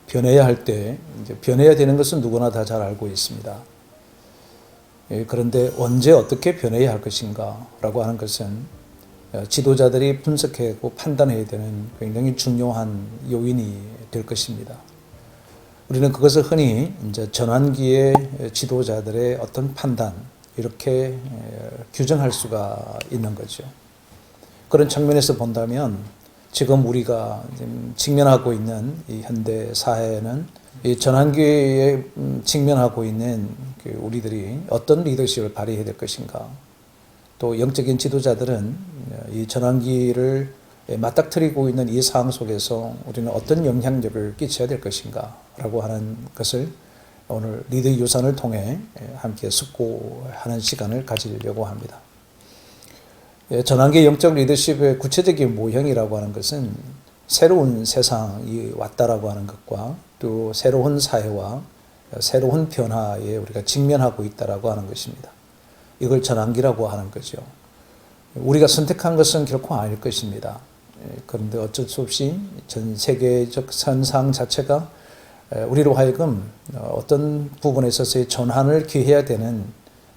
변해야 할 때 이제 변해야 되는 것은 누구나 다 잘 알고 있습니다. 그런데 언제 어떻게 변해야 할 것인가라고 하는 것은 지도자들이 분석하고 판단해야 되는 굉장히 중요한 요인이 될 것입니다. 우리는 그것을 흔히 이제 전환기의 지도자들의 어떤 판단 이렇게 규정할 수가 있는 거죠. 그런 측면에서 본다면 지금 우리가 직면하고 있는 이 현대 사회는 이 전환기에 직면하고 있는 우리들이 어떤 리더십을 발휘해야 될 것인가, 또 영적인 지도자들은 이 전환기를 맞닥뜨리고 있는 이 상황 속에서 우리는 어떤 영향력을 끼쳐야 될 것인가 라고 하는 것을 오늘 리더의 유산을 통해 함께 숙고하는 시간을 가지려고 합니다. 전환기 영적 리더십의 구체적인 모형이라고 하는 것은 새로운 세상이 왔다라고 하는 것과 또 새로운 사회와 새로운 변화에 우리가 직면하고 있다라고 하는 것입니다. 이걸 전환기라고 하는 거죠. 우리가 선택한 것은 결코 아닐 것입니다. 그런데 어쩔 수 없이 전 세계적 현상 자체가 우리로 하여금 어떤 부분에 있어서의 전환을 기해야 되는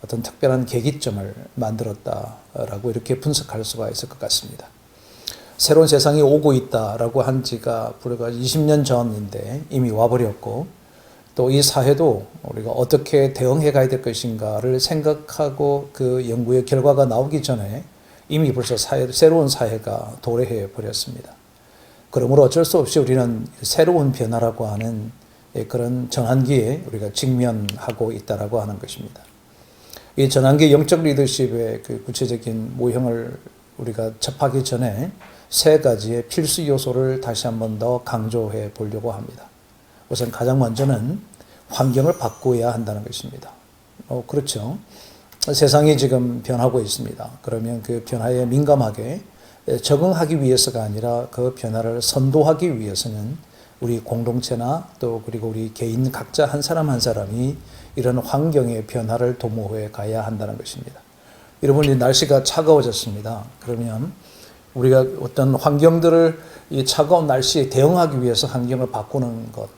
어떤 특별한 계기점을 만들었다라고 이렇게 분석할 수가 있을 것 같습니다. 새로운 세상이 오고 있다라고 한 지가 불과 20년 전인데 이미 와버렸고, 또 이 사회도 우리가 어떻게 대응해 가야 될 것인가를 생각하고 그 연구의 결과가 나오기 전에 이미 벌써 새로운 사회가 도래해 버렸습니다. 그러므로 어쩔 수 없이 우리는 새로운 변화라고 하는 그런 전환기에 우리가 직면하고 있다라고 하는 것입니다. 이 전환기 영적 리더십의 그 구체적인 모형을 우리가 접하기 전에 세 가지의 필수 요소를 다시 한번 더 강조해 보려고 합니다. 우선 가장 먼저는 환경을 바꾸어야 한다는 것입니다. 그렇죠. 세상이 지금 변하고 있습니다. 그러면 그 변화에 민감하게 적응하기 위해서가 아니라 그 변화를 선도하기 위해서는 우리 공동체나 또 그리고 우리 개인 각자 한 사람 한 사람이 이런 환경의 변화를 도모해 가야 한다는 것입니다. 여러분, 날씨가 차가워졌습니다. 그러면 우리가 어떤 환경들을 이 차가운 날씨에 대응하기 위해서 환경을 바꾸는 것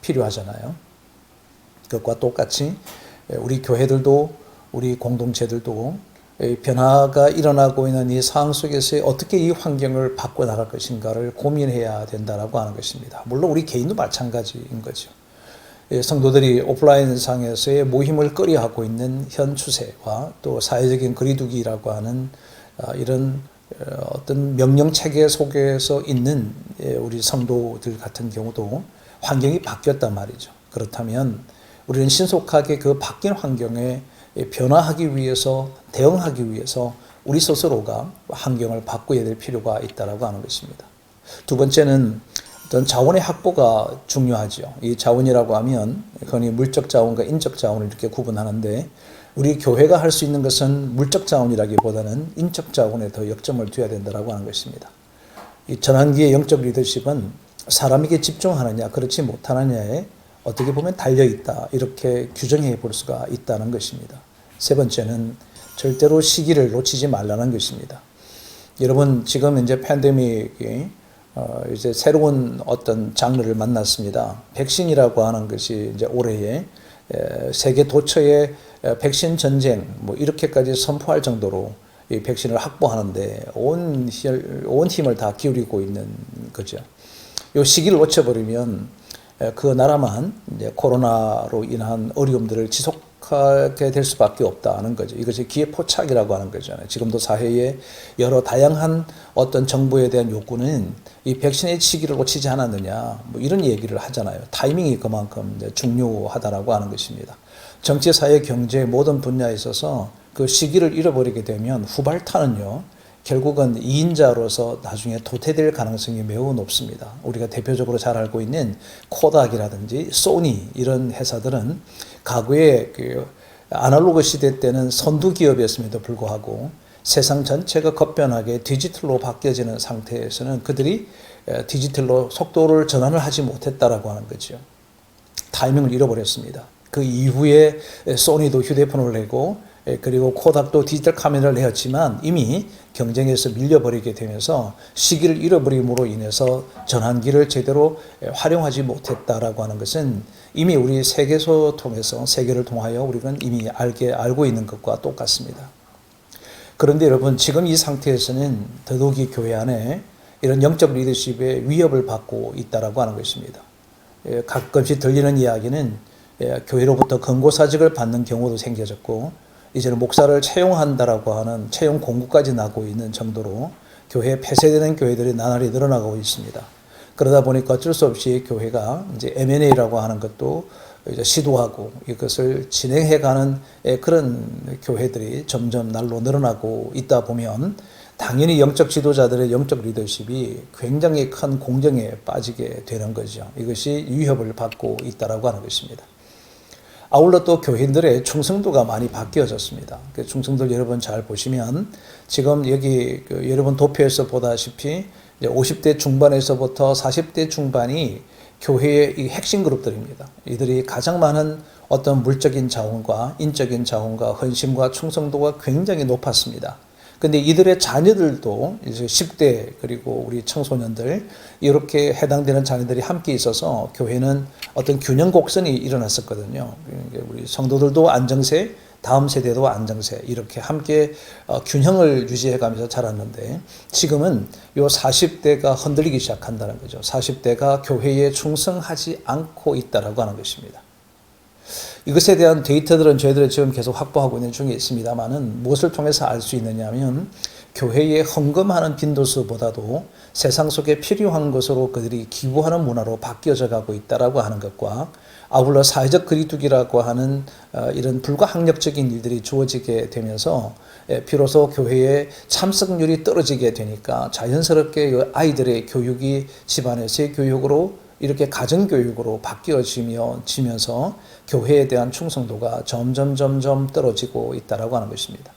필요하잖아요. 그것과 똑같이 우리 교회들도 우리 공동체들도 변화가 일어나고 있는 이 상황 속에서 어떻게 이 환경을 바꿔나갈 것인가를 고민해야 된다고 하는 것입니다. 물론 우리 개인도 마찬가지인 거죠. 성도들이 오프라인 상에서의 모임을 꺼려하고 있는 현 추세와 또 사회적인 거리두기라고 하는 이런 어떤 명령 체계 속에서 있는 우리 성도들 같은 경우도 환경이 바뀌었단 말이죠. 그렇다면 우리는 신속하게 그 바뀐 환경에 변화하기 위해서, 대응하기 위해서 우리 스스로가 환경을 바꿔야 될 필요가 있다고 하는 것입니다. 두 번째는 어떤 자원의 확보가 중요하죠. 이 자원이라고 하면 흔히 물적 자원과 인적 자원을 이렇게 구분하는데, 우리 교회가 할 수 있는 것은 물적 자원이라기보다는 인적 자원에 더 역점을 둬야 된다고 하는 것입니다. 이 전환기의 영적 리더십은 사람에게 집중하느냐 그렇지 못하느냐에 어떻게 보면 달려있다, 이렇게 규정해 볼 수가 있다는 것입니다. 세 번째는 절대로 시기를 놓치지 말라는 것입니다. 여러분, 지금 이제 팬데믹이 이제 새로운 어떤 장르를 만났습니다. 백신이라고 하는 것이 이제 올해에 세계 도처의 백신 전쟁 뭐 이렇게까지 선포할 정도로 이 백신을 확보하는데 온 힘을 다 기울이고 있는 거죠. 이 시기를 놓쳐버리면 그 나라만 이제 코로나로 인한 어려움들을 지속하게 될 수밖에 없다는 거죠. 이것이 기회포착이라고 하는 거잖아요. 지금도 사회에 여러 다양한 어떤 정부에 대한 요구는 이 백신의 시기를 놓치지 않았느냐, 뭐 이런 얘기를 하잖아요. 타이밍이 그만큼 중요하다라고 하는 것입니다. 정치, 사회, 경제 모든 분야에 있어서 그 시기를 잃어버리게 되면 후발타는요, 결국은 2인자로서 나중에 도태될 가능성이 매우 높습니다. 우리가 대표적으로 잘 알고 있는 코닥이라든지 소니 이런 회사들은 과거에 그 아날로그 시대 때는 선두 기업이었음에도 불구하고 세상 전체가 급변하게 디지털로 바뀌어지는 상태에서는 그들이 디지털로 속도를 전환을 하지 못했다라고 하는 거죠. 타이밍을 잃어버렸습니다. 그 이후에 소니도 휴대폰을 내고 그리고 코닥도 디지털 카메라를 내었지만 이미 경쟁에서 밀려버리게 되면서 시기를 잃어버림으로 인해서 전환기를 제대로 활용하지 못했다라고 하는 것은 이미 우리 세계소 통해서 세계를 통하여 우리는 이미 알고 있는 것과 똑같습니다. 그런데 여러분, 지금 이 상태에서는 더더욱이 교회 안에 이런 영적 리더십의 위협을 받고 있다라고 하는 것입니다. 가끔씩 들리는 이야기는 교회로부터 권고사직을 받는 경우도 생겨졌고, 이제는 목사를 채용한다라고 하는 채용 공고까지 나고 있는 정도로 교회에 폐쇄되는 교회들이 나날이 늘어나고 있습니다. 그러다 보니까 어쩔 수 없이 교회가 이제 M&A라고 하는 것도 이제 시도하고 이것을 진행해가는 그런 교회들이 점점 날로 늘어나고 있다 보면 당연히 영적 지도자들의 영적 리더십이 굉장히 큰 공정에 빠지게 되는 거죠. 이것이 위협을 받고 있다라고 하는 것입니다. 아울러 또 교인들의 충성도가 많이 바뀌어졌습니다. 그 충성들 여러분 잘 보시면 지금 여기 여러분 도표에서 보다시피 이제 50대 중반에서부터 40대 중반이 교회의 이 핵심 그룹들입니다. 이들이 가장 많은 어떤 물적인 자원과 인적인 자원과 헌신과 충성도가 굉장히 높았습니다. 근데 이들의 자녀들도 이제 10대 그리고 우리 청소년들 이렇게 해당되는 자녀들이 함께 있어서 교회는 어떤 균형 곡선이 일어났었거든요. 우리 성도들도 안정세, 다음 세대도 안정세 이렇게 함께 균형을 유지해가면서 자랐는데 지금은 요 40대가 흔들리기 시작한다는 거죠. 40대가 교회에 충성하지 않고 있다라고 하는 것입니다. 이것에 대한 데이터들은 저희들이 지금 계속 확보하고 있는 중에 있습니다만은 무엇을 통해서 알 수 있느냐 하면 교회에 헌금하는 빈도수보다도 세상 속에 필요한 것으로 그들이 기부하는 문화로 바뀌어져 가고 있다라고 하는 것과 아울러 사회적 거리두기라고 하는 이런 불가항력적인 일들이 주어지게 되면서 비로소 교회의 참석률이 떨어지게 되니까 자연스럽게 아이들의 교육이 집안에서의 교육으로 이렇게 가정교육으로 바뀌어지면서 교회에 대한 충성도가 점점 떨어지고 있다라고 하는 것입니다.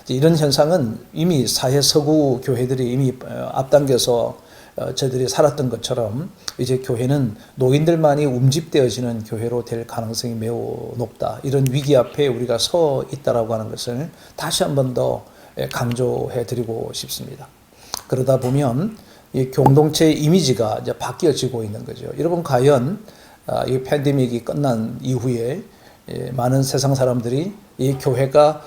이런 현상은 이미 사회 서구 교회들이 이미 앞당겨서 저희들이 살았던 것처럼 이제 교회는 노인들만이 움집되어지는 교회로 될 가능성이 매우 높다. 이런 위기 앞에 우리가 서 있다라고 하는 것을 다시 한 번 더 강조해 드리고 싶습니다. 그러다 보면 이 공동체의 이미지가 이제 바뀌어지고 있는 거죠. 여러분, 과연 이 팬데믹이 끝난 이후에 많은 세상 사람들이 이 교회가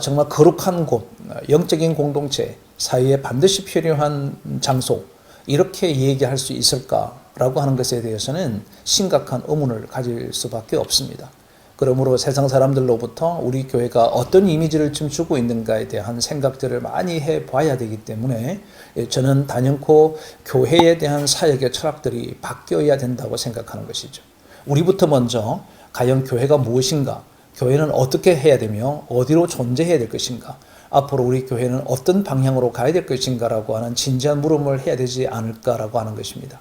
정말 거룩한 곳, 영적인 공동체, 사회에 반드시 필요한 장소 이렇게 얘기할 수 있을까라고 하는 것에 대해서는 심각한 의문을 가질 수밖에 없습니다. 그러므로 세상 사람들로부터 우리 교회가 어떤 이미지를 좀 주고 있는가에 대한 생각들을 많이 해봐야 되기 때문에 저는 단연코 교회에 대한 사역의 철학들이 바뀌어야 된다고 생각하는 것이죠. 우리부터 먼저 과연 교회가 무엇인가, 교회는 어떻게 해야 되며 어디로 존재해야 될 것인가, 앞으로 우리 교회는 어떤 방향으로 가야 될 것인가라고 하는 진지한 물음을 해야 되지 않을까라고 하는 것입니다.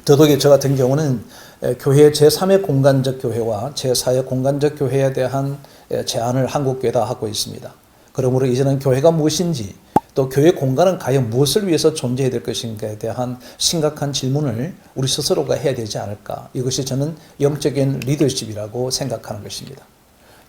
더더욱이 저 같은 경우는 교회의 제3의 공간적 교회와 제4의 공간적 교회에 대한 제안을 한국교회다 하고 있습니다. 그러므로 이제는 교회가 무엇인지 또 교회 공간은 과연 무엇을 위해서 존재해야 될 것인가에 대한 심각한 질문을 우리 스스로가 해야 되지 않을까. 이것이 저는 영적인 리더십이라고 생각하는 것입니다.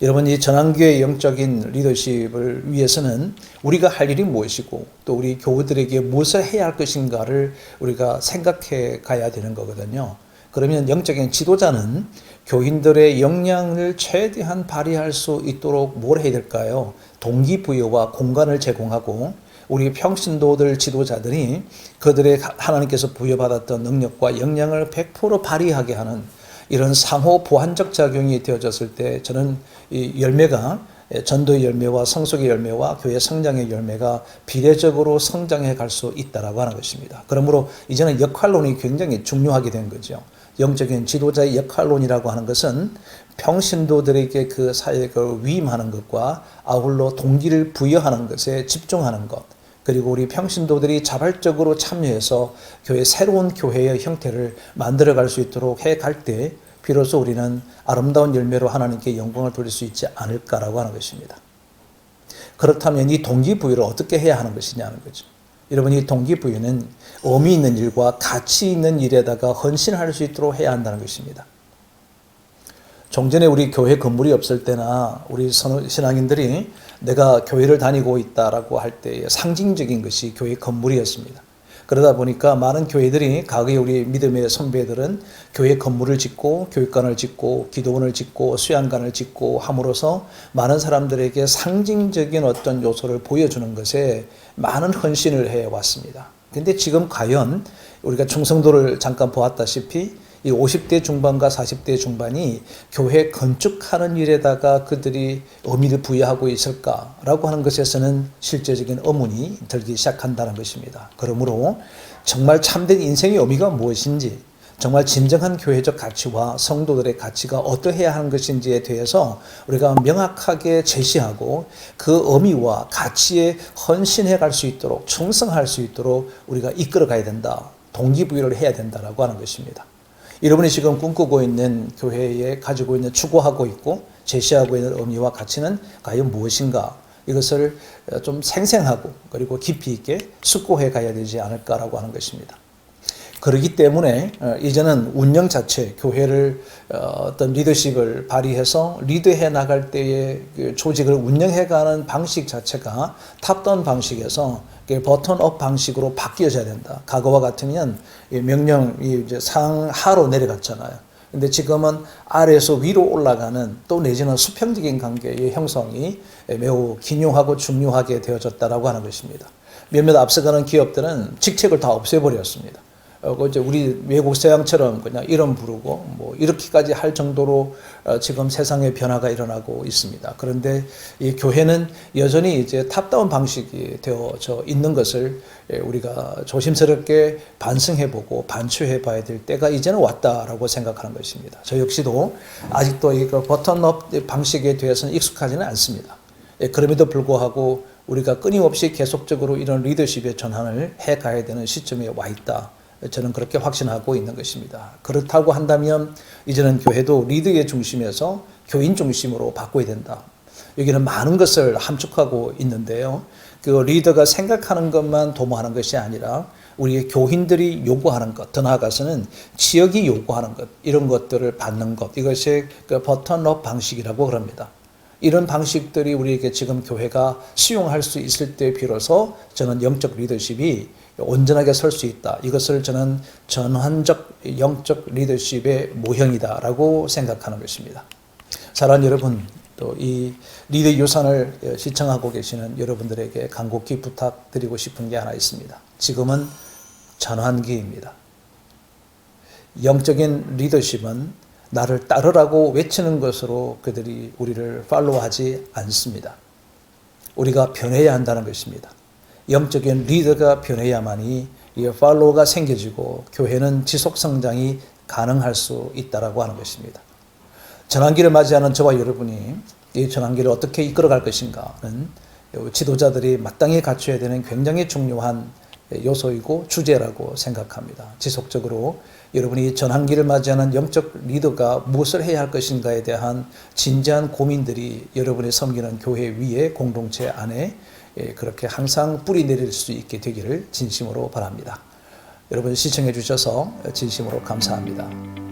여러분, 이 전환교회의 영적인 리더십을 위해서는 우리가 할 일이 무엇이고 또 우리 교우들에게 무엇을 해야 할 것인가를 우리가 생각해 가야 되는 거거든요. 그러면 영적인 지도자는 교인들의 역량을 최대한 발휘할 수 있도록 뭘 해야 될까요? 동기부여와 공간을 제공하고 우리 평신도들 지도자들이 그들의 하나님께서 부여받았던 능력과 역량을 100% 발휘하게 하는 이런 상호 보완적 작용이 되어졌을 때 저는 이 열매가 전도의 열매와 성숙의 열매와 교회 성장의 열매가 비례적으로 성장해 갈 수 있다라고 하는 것입니다. 그러므로 이제는 역할론이 굉장히 중요하게 된 거죠. 영적인 지도자의 역할론이라고 하는 것은 평신도들에게 그 사역을 위임하는 것과 아울러 동기를 부여하는 것에 집중하는 것, 그리고 우리 평신도들이 자발적으로 참여해서 새로운 교회의 형태를 만들어갈 수 있도록 해갈 때 비로소 우리는 아름다운 열매로 하나님께 영광을 돌릴 수 있지 않을까라고 하는 것입니다. 그렇다면 이 동기부여를 어떻게 해야 하는 것이냐는 거죠. 여러분, 이 동기부여는 의미 있는 일과 가치 있는 일에다가 헌신할 수 있도록 해야 한다는 것입니다. 종전에 우리 교회 건물이 없을 때나 우리 신앙인들이 내가 교회를 다니고 있다라고 할 때의 상징적인 것이 교회 건물이었습니다. 그러다 보니까 많은 교회들이 과거에 우리 믿음의 선배들은 교회 건물을 짓고 교육관을 짓고 기도원을 짓고 수양관을 짓고 함으로써 많은 사람들에게 상징적인 어떤 요소를 보여주는 것에 많은 헌신을 해왔습니다. 근데 지금 과연 우리가 충성도를 잠깐 보았다시피 이 50대 중반과 40대 중반이 교회 건축하는 일에다가 그들이 의미를 부여하고 있을까라고 하는 것에서는 실제적인 의문이 들기 시작한다는 것입니다. 그러므로 정말 참된 인생의 의미가 무엇인지, 정말 진정한 교회적 가치와 성도들의 가치가 어떠해야 하는 것인지에 대해서 우리가 명확하게 제시하고 그 의미와 가치에 헌신해 갈 수 있도록, 충성할 수 있도록 우리가 이끌어 가야 된다. 동기부여를 해야 된다라고 하는 것입니다. 여러분이 지금 꿈꾸고 있는 교회에 가지고 있는 추구하고 있고 제시하고 있는 의미와 가치는 과연 무엇인가? 이것을 좀 생생하고 그리고 깊이 있게 숙고해 가야 되지 않을까라고 하는 것입니다. 그렇기 때문에 이제는 운영 자체, 교회를 어떤 리더십을 발휘해서 리드해 나갈 때의 조직을 운영해가는 방식 자체가 탑다운 방식에서 버튼업 방식으로 바뀌어져야 된다. 과거와 같으면 명령이 이제 상하로 내려갔잖아요. 근데 지금은 아래에서 위로 올라가는 또 내지는 수평적인 관계의 형성이 매우 기묘하고 중요하게 되어졌다라고 하는 것입니다. 몇몇 앞서가는 기업들은 직책을 다 없애버렸습니다. 이제 우리 외국 서양처럼 그냥 이름 부르고 뭐 이렇게까지 할 정도로 지금 세상에 변화가 일어나고 있습니다. 그런데 이 교회는 여전히 이제 탑다운 방식이 되어져 있는 것을 우리가 조심스럽게 반성해보고 반추해봐야 될 때가 이제는 왔다라고 생각하는 것입니다. 저 역시도 아직도 이 버튼업 방식에 대해서는 익숙하지는 않습니다. 그럼에도 불구하고 우리가 끊임없이 계속적으로 이런 리더십의 전환을 해가야 되는 시점에 와 있다. 저는 그렇게 확신하고 있는 것입니다. 그렇다고 한다면 이제는 교회도 리더의 중심에서 교인 중심으로 바꿔야 된다. 여기는 많은 것을 함축하고 있는데요. 그 리더가 생각하는 것만 도모하는 것이 아니라 우리의 교인들이 요구하는 것, 더 나아가서는 지역이 요구하는 것, 이런 것들을 받는 것, 이것이 그 버튼업 방식이라고 그럽니다. 이런 방식들이 우리에게 지금 교회가 수용할 수 있을 때 비로소 저는 영적 리더십이 온전하게 설 수 있다. 이것을 저는 전환적 영적 리더십의 모형이다라고 생각하는 것입니다. 사랑하는 여러분, 또 이 리더 유산을 시청하고 계시는 여러분들에게 간곡히 부탁드리고 싶은 게 하나 있습니다. 지금은 전환기입니다. 영적인 리더십은 나를 따르라고 외치는 것으로 그들이 우리를 팔로우하지 않습니다. 우리가 변해야 한다는 것입니다. 영적인 리더가 변해야만이 이 팔로우가 생겨지고 교회는 지속 성장이 가능할 수 있다라고 하는 것입니다. 전환기를 맞이하는 저와 여러분이 이 전환기를 어떻게 이끌어갈 것인가는 지도자들이 마땅히 갖춰야 되는 굉장히 중요한 요소이고 주제라고 생각합니다. 지속적으로 여러분이 전환기를 맞이하는 영적 리더가 무엇을 해야 할 것인가에 대한 진지한 고민들이 여러분이 섬기는 교회 위에 공동체 안에 그렇게 항상 뿌리 내릴 수 있게 되기를 진심으로 바랍니다. 여러분 시청해 주셔서 진심으로 감사합니다.